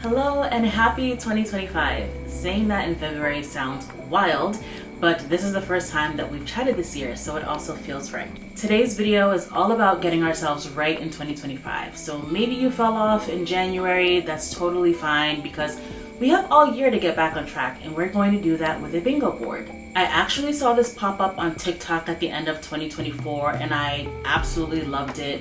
Hello and happy 2025. Saying that in February sounds wild, but this is the first time that we've chatted this year, so it also feels right. Today's video is all about getting ourselves right in 2025. So maybe you fell off in January, that's totally fine because we have all year to get back on track, and we're going to do that with a bingo board. I actually saw this pop up on TikTok at the end of 2024 and I absolutely loved it.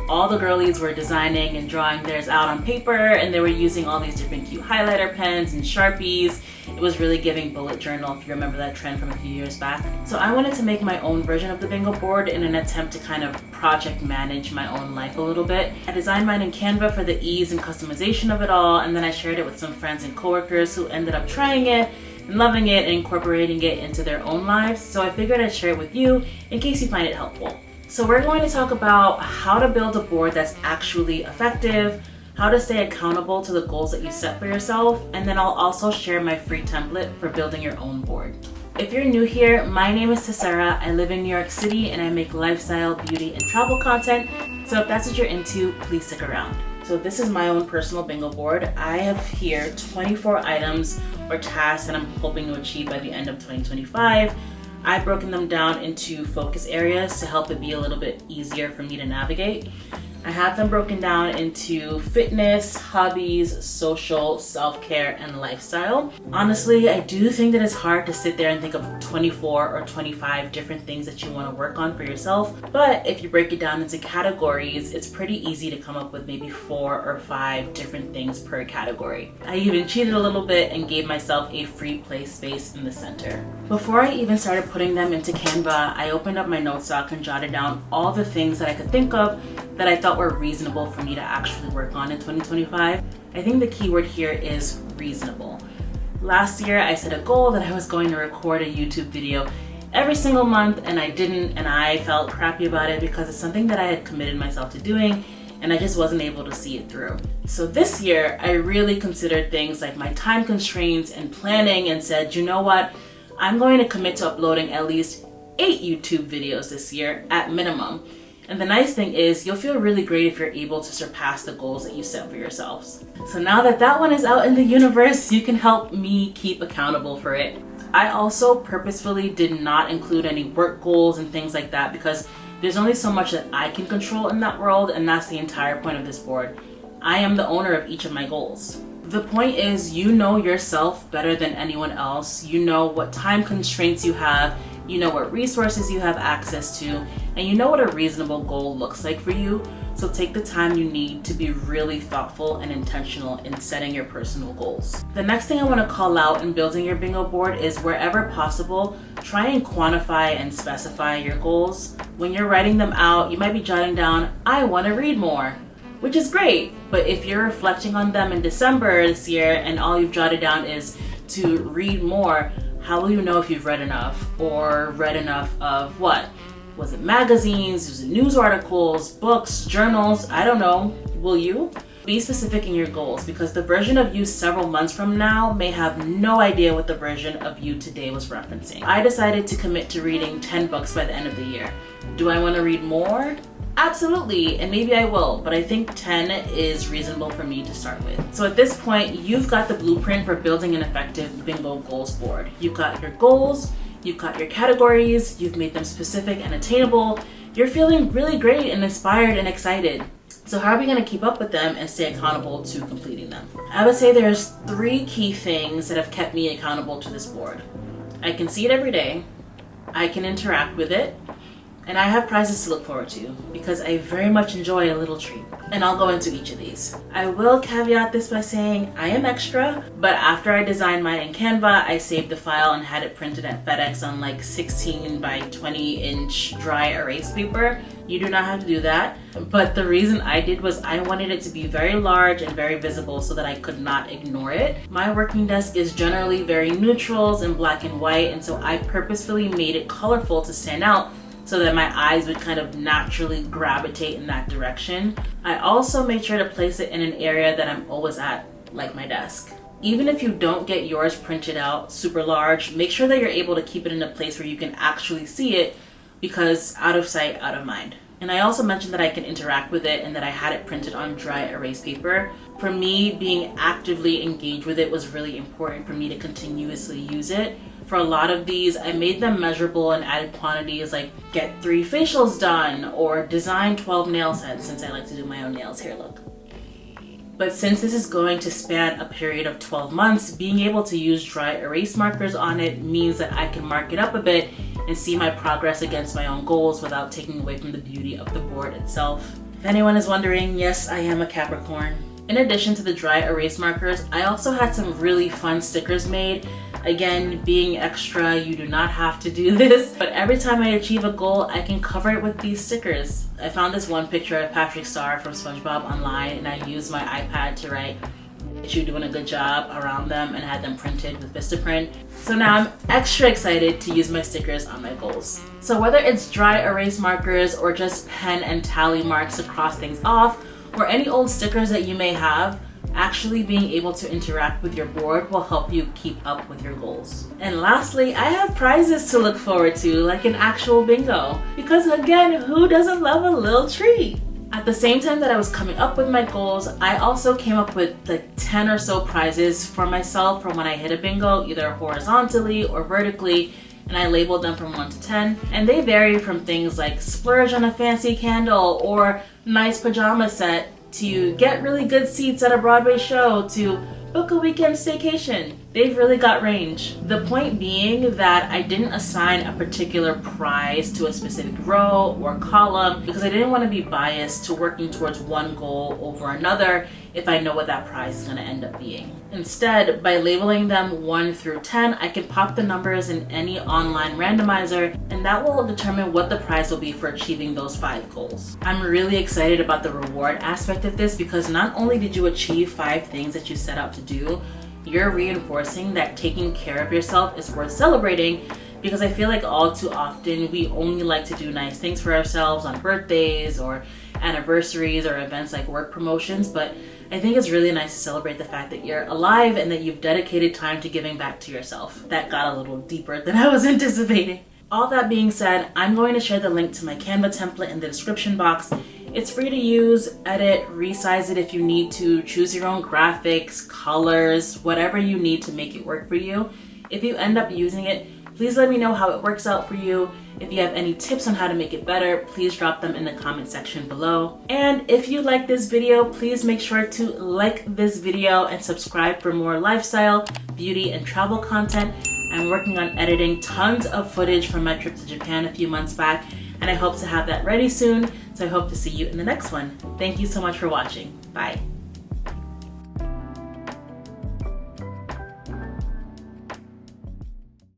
All the girlies were designing and drawing theirs out on paper, and they were using all these different cute highlighter pens and Sharpies. It was really giving bullet journal, if you remember that trend from a few years back. So I wanted to make my own version of the bingo board in an attempt to kind of project manage my own life a little bit. I designed mine in Canva for the ease and customization of it all, and then I shared it with some friends and coworkers who ended up trying it and loving it and incorporating it into their own lives. So I figured I'd share it with you in case you find it helpful. So we're going to talk about how to build a board that's actually effective, how to stay accountable to the goals that you set for yourself, and then I'll also share my free template for building your own board. If you're new here, my name is Tesera. I live in New York City and I make lifestyle, beauty, and travel content. So if that's what you're into, please stick around. So this is my own personal bingo board. I have here 24 items or tasks that I'm hoping to achieve by the end of 2025. I've broken them down into focus areas to help it be a little bit easier for me to navigate. I have them broken down into fitness, hobbies, social, self-care, and lifestyle. Honestly, I do think that it's hard to sit there and think of 24 or 25 different things that you want to work on for yourself. But if you break it down into categories, it's pretty easy to come up with maybe 4 or 5 different things per category. I even cheated a little bit and gave myself a free play space in the center. Before I even started putting them into Canva, I opened up my notes doc and jotted down all the things that I could think of that I thought were reasonable for me to actually work on in 2025. I think the key word here is reasonable. Last year, I set a goal that I was going to record a YouTube video every single month, and I didn't, and I felt crappy about it because it's something that I had committed myself to doing, and I just wasn't able to see it through. So this year, I really considered things like my time constraints and planning and said, you know what? I'm going to commit to uploading at least 8 YouTube videos this year at minimum. And the nice thing is you'll feel really great if you're able to surpass the goals that you set for yourselves. So now that that one is out in the universe, you can help me keep accountable for it. I also purposefully did not include any work goals and things like that because there's only so much that I can control in that world, and that's the entire point of this board. I am the owner of each of my goals. The point is, you know yourself better than anyone else. You know what time constraints you have, you know what resources you have access to, and you know what a reasonable goal looks like for you. So take the time you need to be really thoughtful and intentional in setting your personal goals. The next thing I want to call out in building your bingo board is wherever possible, try and quantify and specify your goals. When you're writing them out, you might be jotting down, I want to read more, which is great. But if you're reflecting on them in December this year and all you've jotted down is to read more, how will you know if you've read enough, or read enough of what? Was it magazines? Was it news articles, books, journals? I don't know. Will you? Be specific in your goals because the version of you several months from now may have no idea what the version of you today was referencing. I decided to commit to reading 10 books by the end of the year. Do I want to read more? Absolutely, and maybe I will, but I think 10 is reasonable for me to start with. So at this point, you've got the blueprint for building an effective bingo goals board. You've got your goals, you've got your categories, you've made them specific and attainable. You're feeling really great and inspired and excited. So how are we going to keep up with them and stay accountable to completing them? I would say there's 3 key things that have kept me accountable to this board. I can see it every day, I can interact with it, and I have prizes to look forward to because I very much enjoy a little treat. And I'll go into each of these. I will caveat this by saying I am extra, but after I designed mine in Canva, I saved the file and had it printed at FedEx on like 16 by 20 inch dry erase paper. You do not have to do that. But the reason I did was I wanted it to be very large and very visible so that I could not ignore it. My working desk is generally very neutrals and black and white, and so I purposefully made it colorful to stand out so that my eyes would kind of naturally gravitate in that direction. I also made sure to place it in an area that I'm always at, like my desk. Even if you don't get yours printed out super large, make sure that you're able to keep it in a place where you can actually see it because out of sight, out of mind. And I also mentioned that I can interact with it and that I had it printed on dry erase paper. For me, being actively engaged with it was really important for me to continuously use it. For a lot of these, I made them measurable and added quantities like get 3 facials done or design 12 nail sets, since I like to do my own nails. Here, look. But since this is going to span a period of 12 months, being able to use dry erase markers on it means that I can mark it up a bit and see my progress against my own goals without taking away from the beauty of the board itself. If anyone is wondering, yes, I am a Capricorn. In addition to the dry erase markers, I also had some really fun stickers made. Again, being extra, you do not have to do this, but every time I achieve a goal, I can cover it with these stickers. I found this one picture of Patrick Star from SpongeBob online, and I used my iPad to write "You doing a good job" around them and had them printed with Vistaprint. So now I'm extra excited to use my stickers on my goals. So whether it's dry erase markers or just pen and tally marks to cross things off, or any old stickers that you may have, actually being able to interact with your board will help you keep up with your goals. And lastly, I have prizes to look forward to, like an actual bingo. Because again, who doesn't love a little treat? At the same time that I was coming up with my goals, I also came up with like 10 or so prizes for myself from when I hit a bingo, either horizontally or vertically, and I labeled them from 1 to 10. And they vary from things like splurge on a fancy candle or nice pajama set, to get really good seats at a Broadway show, to book a weekend staycation. They've really got range. The point being that I didn't assign a particular prize to a specific row or column because I didn't want to be biased to working towards one goal over another if I know what that prize is going to end up being. Instead, by labeling them 1 through 10, I can pop the numbers in any online randomizer, and that will determine what the prize will be for achieving those 5 goals. I'm really excited about the reward aspect of this because not only did you achieve 5 things that you set out to do, you're reinforcing that taking care of yourself is worth celebrating, because I feel like all too often we only like to do nice things for ourselves on birthdays or anniversaries or events like work promotions, but I think it's really nice to celebrate the fact that you're alive and that you've dedicated time to giving back to yourself. That got a little deeper than I was anticipating. All that being said, I'm going to share the link to my Canva template in the description box. It's free to use, edit, resize it if you need to, choose your own graphics, colors, whatever you need to make it work for you. If you end up using it, please let me know how it works out for you. If you have any tips on how to make it better, please drop them in the comment section below. And if you like this video, please make sure to like this video and subscribe for more lifestyle, beauty, and travel content. I'm working on editing tons of footage from my trip to Japan a few months back, and I hope to have that ready soon, so I hope to see you in the next one. Thank you so much for watching. Bye.